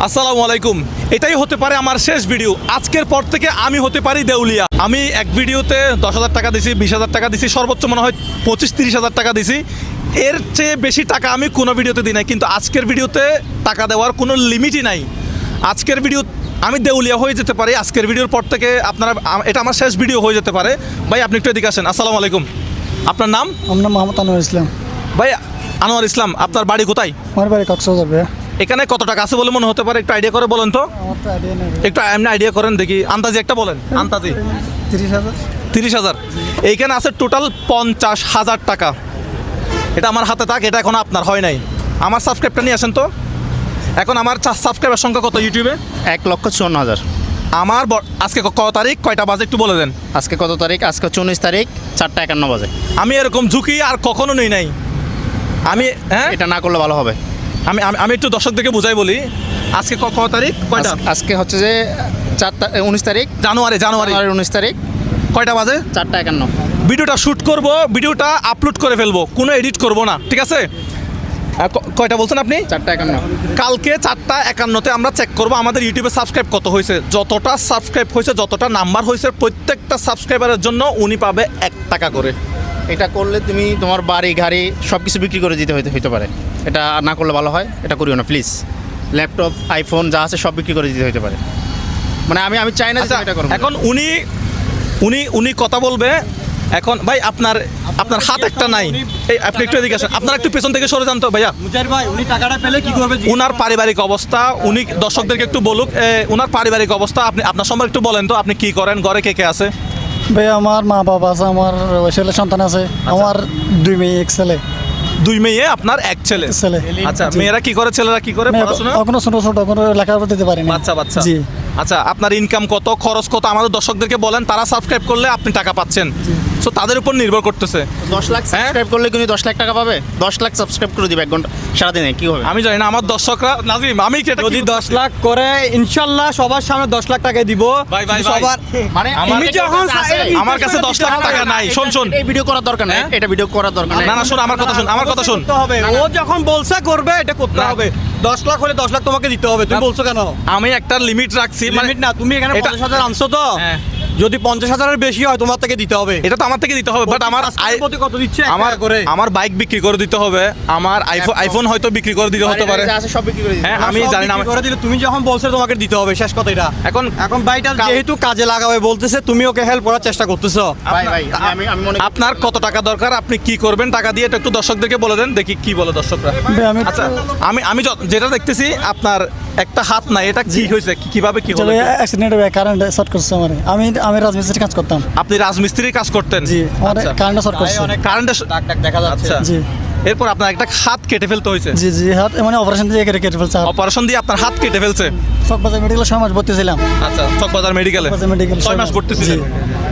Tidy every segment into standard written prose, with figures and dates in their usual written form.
আসসালামু আলাইকুম। এটাই হতে পারে আমার শেষ ভিডিও। আজকের পর থেকে আমি হতে পারি দেউলিয়া। আমি এক ভিডিওতে 10,000 টাকা দিছি, 20,000 টাকা দিছি, সর্বোচ্চ মনে হয় 25-30,000 টাকা দিছি। এর চেয়ে বেশি টাকা আমি কোনো ভিডিওতে দিই নাই, কিন্তু আজকের ভিডিওতে টাকা দেওয়ার কোনো লিমিটই নাই। আজকের ভিডিও আমি দেউলিয়া হয়ে যেতে পারি। আজকের ভিডিওর পর থেকে আপনারা, এটা আমার শেষ ভিডিও হয়ে যেতে পারে। ভাই আপনি একটু এদিকে আসেন। আসসালামু আলাইকুম, আপনার নাম? আমার নাম মোহাম্মদ আনোয়ার ইসলাম। ভাই আনোয়ার ইসলাম, আপনার বাড়ি কোথায়? আমার বাড়ি কক্সবাজার ভাইয়া। এখানে কত টাকা আছে বলে মনে হতে পারে? একটু আইডিয়া করে বলেন তো। আমার তো আইডিয়া নেই। একটু এমনি আইডিয়া করেন দেখি, আন্দাজি একটা বলেন। আন্দাজি 30,000। 30,000। এইখানে আছে টোটাল 50,000 টাকা। এটা আমার হাতে থাক, এটা এখন আপনার হয় নাই। আমার সাবস্ক্রাইবটা নিয়ে আসেন তো। এখন আমার সাবস্ক্রাইবার সংখ্যা কত ইউটিউবে? 1,54,000। আমার আজকে কত তারিখ, কয়টা বাজে একটু বলে দেন। আজকে কত তারিখ? আজকে 19 তারিখ, 4:51 বাজে। আমি এরকম ঝুঁকি আর কখনো নেই নাই। আমি এটা না করলে ভালো হবে। আমি আমি একটু দর্শকদেরকে বুঝাই বলি। আজকে কত তারিখ, কয়টা? আজকে হচ্ছে যে 19 তারিখ, জানুয়ারি 19 তারিখ, কয়টা বাজে? 4:51। ভিডিওটা শ্যুট করব, ভিডিওটা আপলোড করে ফেলবো, কোনো এডিট করব না, ঠিক আছে? কয়টা বলছেন আপনি? 4:51। কালকে 4:51-তে আমরা চেক করব আমাদের ইউটিউবে সাবস্ক্রাইব কত হয়েছে। যতটা সাবস্ক্রাইব হয়েছে, যতটা নাম্বার হয়েছে, প্রত্যেকটা সাবস্ক্রাইবারের জন্য উনি পাবে 1 টাকা করে। এটা করলে তুমি তোমার বাড়ি গাড়ি সব কিছু বিক্রি করে দিতে হইতে পারে। এটা না করলে ভালো হয়, এটা করিও না প্লিজ। ল্যাপটপ, আইফোন যা আছে সব বিক্রি করে দিতে হইতে পারে। মানে আমি চাই না যে আচ্ছা, এটা করব। এখন উনি কথা বলবে। এখন ভাই আপনার হাত একটা নাই। এই আপনি একটু এদিকে আসেন, আপনারা একটু পেছন থেকে সরে যান তো ভাইয়া। মুজাহির ভাই, উনি টাকাটা পেলে কি করবে? উনার পারিবারিক অবস্থা উনি দর্শকদেরকে একটু বলুক। উনার পারিবারিক অবস্থা আপনি আপনার সম্পর্কে একটু বলেন তো। আপনি কি করেন, ঘরে কে কে আছে? ভাই আমার মা বাবা আছে, আমার ছেলে সন্তান আছে, আমার 2 মেয়ে 1 ছেলে। 2 মেয়ে, আপনার 1 ছেলে। ছেলে। আচ্ছা, মেয়েরা কি করে, ছেলেরা কি করে পড়াশোনা? এখনো ছোট ছোট, কোনো লেখাপড়া দিতে পারিনি। বাচ্চা। জি। আচ্ছা, আপনার ইনকাম কত, খরচ কত আমাদের দর্শকদেরকে বলেন। তারা সাবস্ক্রাইব করলে আপনি টাকা পাচ্ছেন, সো তাদের উপর নির্ভর করতেছে। 10 লাখ সাবস্ক্রাইব করলে কি উনি 10 লাখ টাকা পাবে? 10 লাখ সাবস্ক্রাইব করে দিবে 1 ঘন্টা সারাদিনে, কি হবে? আমি জানি না আমার দর্শকরা। নাজিম, আমি কি এটা যদি 10 লাখ করে ইনশাল্লাহ সবার সামনে 10 লাখ টাকা দিব। ভাই, সবার মানে তুমি যখন আমার কাছে 10 লাখ টাকা নাই। শোন এই ভিডিও করার দরকার নাই, এটা ভিডিও করার দরকার নাই। না, শোন আমার কথা শোন, আমার কথা শোন। করতে হবে। ও যখন বলছে করবে, এটা করতে না। হবে। 10 লাখ হলে 10 লাখ তোমাকে দিতে হবে। তুমি বলছো কেন? আমি একটা লিমিট রাখছি, মানে লিমিট না, তুমি এখানে এটা- 50,000 আনছো তো। হ্যাঁ। যদি 50,000-এর বেশি হয় তোমার থেকে দিতে হবে। এটা তো আমার থেকে দিতে হবে, বাট আমার প্রতি কত দিচ্ছে? আমার বাইক বিক্রি করে দিতে হবে, আমার আইফোন হয়তো বিক্রি করে দিতে হতে পারে। বাড়ি যা আছে সব বিক্রি করে দিবে। হ্যাঁ, আমি জানি না। করে দিলে তুমি যখন বলছো তোমাকে দিতে হবে, শেষ কথা এটা। এখন ভাইটা যেহেতু কাজে লাগাবে বলতেছে, তুমি ওকে হেল্প করার চেষ্টা করতেছো। ভাই আমি মনে করি আপনার কত টাকা দরকার, আপনি কি করবেন টাকা দিয়ে, এটা একটু দর্শকদেরকে বলে দেন, দেখি কি বলে দর্শকরা। ভাই আমি আচ্ছা, আমি যেটা দেখতেছি আপনার একটা হাত নাই, এটা কি হয়েছে, কিভাবে কি হলো? অ্যাক্সিডেন্ট হয়ে কারেন্ট শর্ট করছে আমার। আমি রাজমিস্ত্রির কাজ করতাম। আপনি রাজমিস্ত্রির কাজ করতেন? জি, আমার আচ্ছা। কারেন্ট শর্ট করছে। কারেন্টের ডাক দেখা যাচ্ছে। আচ্ছা, জি এরপর আপনার একটা হাত কেটে ফেলতে হয়েছে। জি হাত মানে অপারেশন দিয়ে কেটে ফেলছে। অপারেশন দিয়ে আপনার হাত কেটে ফেলছে। চকবাজার মেডিকেলে 6 মাস ভর্তি ছিলাম। আচ্ছা, চকবাজার মেডিকেলে চকবাজার মেডিকেলে 6 মাস ভর্তি ছিলেন। জি।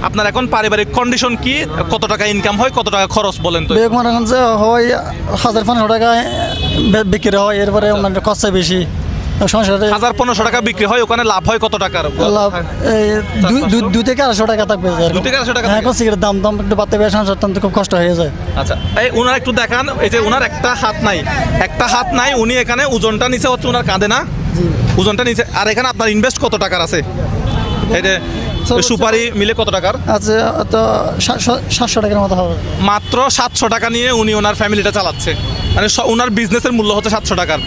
আপনার এখন পারিবারিক কন্ডিশন কি, কত টাকা ইনকাম হয়, কত টাকা খরচ বলেন তো? বেগ মনে করেন যে হয় 1,000-1,500 টাকা বিক্রি হয়, এরপরে ওনার খরচা বেশি। সংসারে 1,000-1,500 টাকা বিক্রি হয়, ওখানে লাভ হয় কত টাকার? লাভ 2 থেকে 2,500 টাকা থাকবে। 2 থেকে 2,500 টাকা হ্যাঁ, থাকে। এখন সিগারেট দাম একটু বাড়তে পারে, সংসার টানতে খুব কষ্ট হয়ে যায়। আচ্ছা, এই ওনার একটু দেখান। এই যে ওনার একটা হাত নাই, উনি এখানে ওজনটা নিচে হচ্ছে ওনার কাঁধে না, ওজনটা নিচে। আর এখানে আপনার ইনভেস্ট কত টাকার আছে? এই যে সুপারি মিলে কত টাকার? আচ্ছা, তো 700 টাকার মতো হবে। মাত্র 700 টাকা নিয়ে উনি ওনার ফ্যামিলিটা চালাচ্ছে। মানে ওনার বিজনেসের মূল্য হচ্ছে 700 টাকার।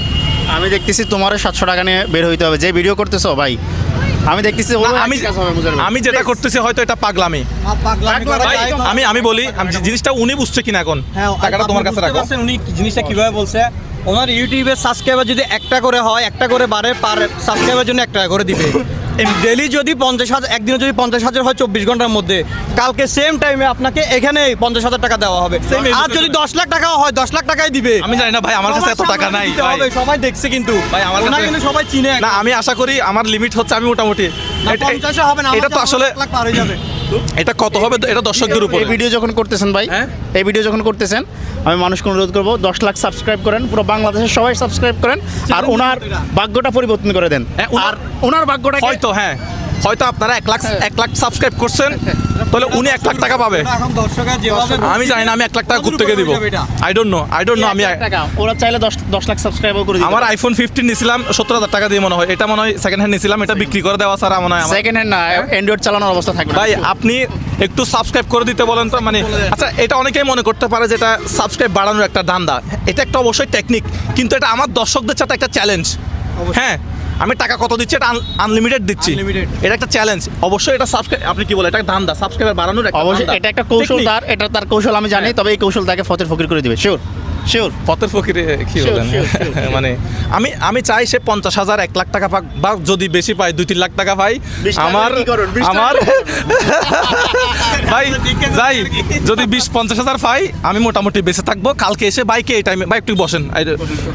আমি দেখতেছি তোমারও 700 টাকা নিয়ে বের হইতে হবে, যে ভিডিও করতেছো ভাই। আমি দেখতেছি না, আমি যেটা করতেছি হয়তো এটা পাগলামি। ভাই, আমি বলি, জিনিসটা উনি বুঝছে কিনা এখন। টাকাটা তোমার কাছে রাখো। উনি জিনিসটা কিভাবে বলছে? ওনার ইউটিউবের সাবস্ক্রাইবার যদি 1 টাকা করে হয়, 1 টাকা করে বাড়ে, পার সাবস্ক্রাইবার জন্য 1 টাকা করে দিবে। ডেলি যদি 50,000, একদিনে যদি 50,000 হয় 24 ঘন্টার মধ্যে, কালকে সেম টাইমে আপনাকে এখানে 50,000 টাকা দেওয়া হবে। আর যদি 10 লাখ টাকাও হয়, 10 লাখ টাকাই দিবে। আমি জানি না ভাই, আমার কাছে এত টাকা নাই দিতে ভাই। হবে, সবাই দেখছে কিন্তু ভাই, আমার কাছে- ওনাকে কিন্তু সবাই চিনে। না, আমি আশা করি আমার লিমিট হচ্ছে, আমি মোটামুটি 50 হবে না, এটা তো আসলে 1 লাখ পার হয়ে যাবে। এটা কত হবে এটা দর্শকদের উপর। এই ভিডিও যখন করতেছেন ভাই, হ্যাঁ? এই ভিডিও যখন করতেছেন, আমি মানুষকে অনুরোধ করবো 10 লাখ সাবস্ক্রাইব করেন, পুরো বাংলাদেশের সবাই সাবস্ক্রাইব করেন, আর ওনার ভাগ্যটা পরিবর্তন করে দেন। হ্যাঁ, আর ওনার ভাগ্যটা হয়তো, হ্যাঁ, হয়তো আপনারা 1 লাখ সাবস্ক্রাইব করছেন, তাহলে উনি 1 লাখ টাকা পাবে। এখন দর্শকের যেভাবে আমি জানি না, আমি 1 লাখ টাকা কোথা থেকে দিব, আই ডোন্ট নো আমি টাকা ওরা চাইলে 10 লাখ সাবস্ক্রাইবার করে দিতে আমার আইফোন 15 নিছিলাম 70,000 টাকা দিয়ে মনে হয়, এটা মনে হয় সেকেন্ড হ্যান্ড নিছিলাম, এটা বিক্রি করে দেওয়া ছাড়া মনে হয় আমার। সেকেন্ড হ্যান্ড না, অ্যান্ড্রয়েড চালানোর অবস্থা থাকবে না। ভাই আপনি একটু সাবস্ক্রাইব করে দিতে বলেন তো, মানে আচ্ছা এটা অনেকেই মনে করতে পারে যে এটা সাবস্ক্রাইব বাড়ানোর একটা ধান্দা, এটা একটা অবশ্যই টেকনিক, কিন্তু এটা আমার দর্শকদের সাথে একটা চ্যালেঞ্জ। হ্যাঁ, আমি টাকা কত দিচ্ছি, এটা আনলিমিটেড দিচ্ছি, Unlimited। এটা একটা চ্যালেঞ্জ। অবশ্যই এটা সাবস্ক্রাইব, আপনি কি বলেন, এটা একটা ধান্দা, সাবস্ক্রাইবার বাড়ানোর একটা অবশ্যই ধান্দা। এটা একটা কৌশল, Technique। তার কৌশল আমি জানি, তবে এই কৌশল তাকে ফতের ফকির করে দিবে। শিওর শিওর পথের ফকিরে কি Sure, বলেন sure, sure. মানে আমি চাই সে 50,000 1 লাখ টাকা পাক, বা যদি বেশি পাই 2-3 লাখ টাকা পাই, 20 টাকা আমার কি করবেন? 20 টাকা আমার কি করবেন? ভাই যাই যদি 20-50,000 পাই, আমি মোটামুটি বেঁচে থাকবো। কালকে এসে বাইকে এই টাইমে, ভাই একটু বসেন,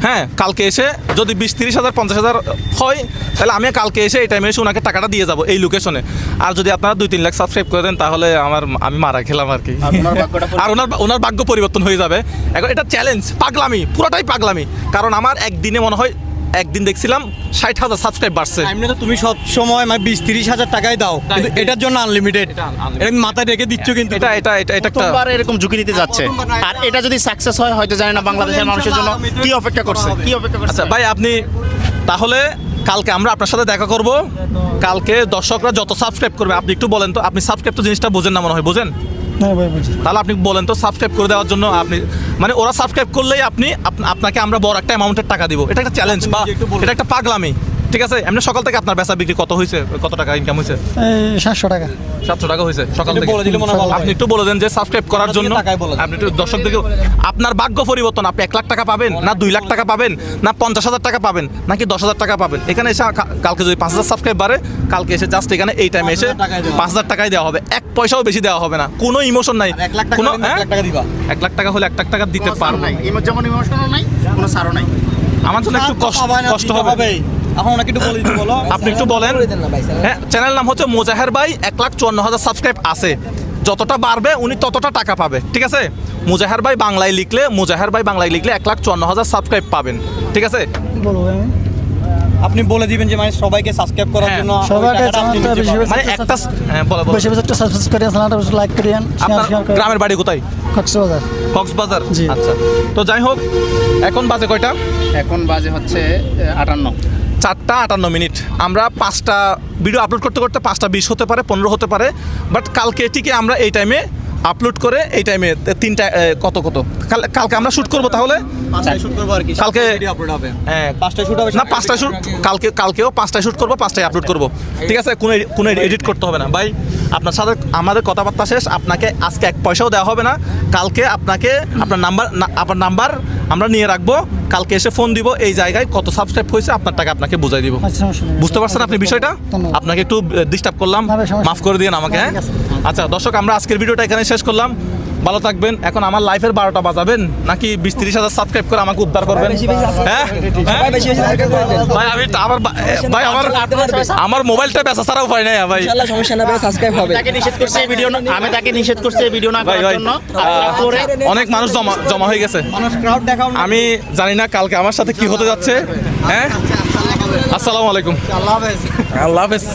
হ্যাঁ কালকে এসে যদি 20-30,000 50,000 হয়, তাহলে আমি কালকে এসে এই টাইমে এসে ওনাকে টাকাটা দিয়ে যাবো এই লোকেশনে। আর যদি আপনারা 2-3 লাখ সাবস্ক্রাইব করে দেন, তাহলে আমি মারা খেলাম আর কি, আর ওনার ভাগ্যটা আর ওনার ভাগ্য পরিবর্তন হয়ে যাবে। এখন এটা চ্যালেঞ্জ, পাগলামি, পুরোটাই পাগলামি। কারণ আমার একদিনে মনে হয়, একদিন দেখছিলাম 60,000 সাবস্ক্রাইব বাড়ছে। এমনি তো তুমি সব সময় মানে 20-30 হাজার টাকাই দাও, কিন্তু এটার জন্য আনলিমিটেড, এটা মাথায় রেখে দিচ্ছ, কিন্তু এটা একটা প্রথমবার এরকম ঝুঁকি নিতে যাচ্ছে, আর এটা যদি সাকসেস হয়, হয়তো জানি না বাংলাদেশের মানুষের জন্য কি অপেক্ষা করছে, কি অপেক্ষা করছে। আচ্ছা ভাই, আপনি তাহলে কালকে আমরা আপনার সাথে দেখা করব। কালকে দর্শকরা যত সাবস্ক্রাইব করবে, আপনি একটু বলেন তো, আপনি সাবস্ক্রাইব তো জিনিসটা বোঝেন না মনে হয়, বোঝেন? হ্যাঁ ভাই বুঝি। তাহলে আপনি বলেন তো, সাবস্ক্রাইব করে দেওয়ার জন্য আপনি, মানে ওরা সাবস্ক্রাইব করলেই আপনাকে আমরা বড় একটা অ্যামাউন্টের টাকা দিব, এটা একটা চ্যালেঞ্জ বা এটা একটা পাগলামি, ঠিক আছে? এমনি সকাল থেকে আপনার বেচা বিক্রি কত হয়েছে, কত টাকা ইনকাম হয়েছে? এই 700 টাকা। 700 টাকা হয়েছে সকাল একটু থেকে। বলে দিলে মনে হয় ভালো হয়। আপনি একটু বলে দেন যে সাবস্ক্রাইব করার জন্য টাকায় বলে দেন। আপনি একটু দর্শকদেরকে, আপনার ভাগ্য পরিবর্তন, আপনি 1 লাখ টাকা পাবেন না 2 লাখ টাকা পাবেন না 50,000 টাকা পাবেন নাকি 10,000 টাকা পাবেন। এখানে এসে কালকে যদি 5,000 সাবস্ক্রাইব বাড়ে, কালকে এসে জাস্ট এখানে এই টাইমে এসে 5,000 টাকাই দেওয়া হবে, 1 পয়সাও বেশি দেওয়া হবে না, কোনো ইমোশন নাই, 1 লাখ টাকা কোনো 1 লাখ টাকা দিবা। 1 লাখ টাকা হলে 1 লাখ টাকা দিতে পারবো না। নাই, যেমন ইমোশনও নাই, কোনো সারও নাই। আমার জন্য একটু কষ্ট হবে। এখন ওনাকে একটু বলে দিতে বলো। আপনি একটু বলেন। হ্যাঁ, চ্যানেল নাম হচ্ছে মোজাহের ভাই, 1,54,000 সাবস্ক্রাইব আছে, যতটা বাড়বে উনি ততটা টাকা পাবে, ঠিক আছে? মোজাহের ভাই বাংলায় লিখলে 1,54,000 সাবস্ক্রাইব পাবেন, ঠিক আছে? বলবো আমি আপনি বলে দিবেন যে মানে সবাইকে সাবস্ক্রাইব করার হ্যাঁ। জন্য সবাইকে ওই টাকাটা আপনি চ্যানেলটা নিতে বেশি পারবেন। মানে একটা, হ্যাঁ বলো। বেশি বেশি একটু সাবস্ক্রাইব করেন, চ্যানেলটা লাইক করেন, আপনার শেয়ার করেন। গ্রামের বাড়ি কোথায়? কক্সবাজার। কক্সবাজার। জি। আচ্ছা, তো যাই হোক, এখন বাজে কয়টা? এখন বাজে হচ্ছে 58। 4:58। আমরা 5টা ভিডিও আপলোড করতে করতে 5:20 হতে পারে, 15 হতে পারে, বাট কালকে ঠিকই আমরা এই টাইমে আপলোড করে এই টাইমে 3টা কত কালকে আমরা শুট করব, তাহলে 5টায় শুট করব আর কি, কালকে ভিডিও আপলোড হবে। হ্যাঁ 5টায় শুট হবে না, 5টা শুট, কালকেও 5টায় শুট করব, 5টায় আপলোড করব, ঠিক আছে? কোনো এডিট করতে হবে না ভাই। আপনার সাথে আমাদের কথাবার্তা শেষ, আপনাকে আজকে 1 পয়সাও দেওয়া হবে না। কালকে আপনার নাম্বার আমরা নিয়ে রাখবো, কালকে এসে ফোন দিব, এই জায়গায় কত সাবস্ক্রাইব হয়েছে আপনার টাকা আপনাকে বুঝাই দিব। আচ্ছা, সমস্যা নেই। বুঝতে পারছেন আপনি বিষয়টা? ধন্যবাদ। আপনাকে একটু ডিস্টার্ব করলাম, না ভাই, সমস্যা মাফ করে দিন আমাকে, হ্যাঁ? ঠিক আছে। আচ্ছা দর্শক, আমরা আজকের ভিডিওটা এখানে শেষ করলাম, ভালো থাকবেন। এখন আমার লাইফের 12টা বাজাবেন নাকি 20-30,000 সাবস্ক্রাইব করে আমাকে উদ্ধার করবেন? হ্যাঁ ভাই, আমার মোবাইলটা বেচা ছাড়া উপায় নাই ভাই। সমস্যা না, সাবস্ক্রাইব হবে। তাকে নিষেধ করছে এই ভিডিও না, আমি তাকে নিষেধ করছি এই ভিডিও না ভাই করার জন্য। আপনারা করে অনেক মানুষ জমা হয়ে গেছে, মানুষ ক্রাউড দেখাও না। আমি জানি না কালকে আমার সাথে কি হতে যাচ্ছে। হ্যাঁ, আসসালামু আলাইকুম, আল্লাহ হাফেজ। আল্লাহ হাফেজ।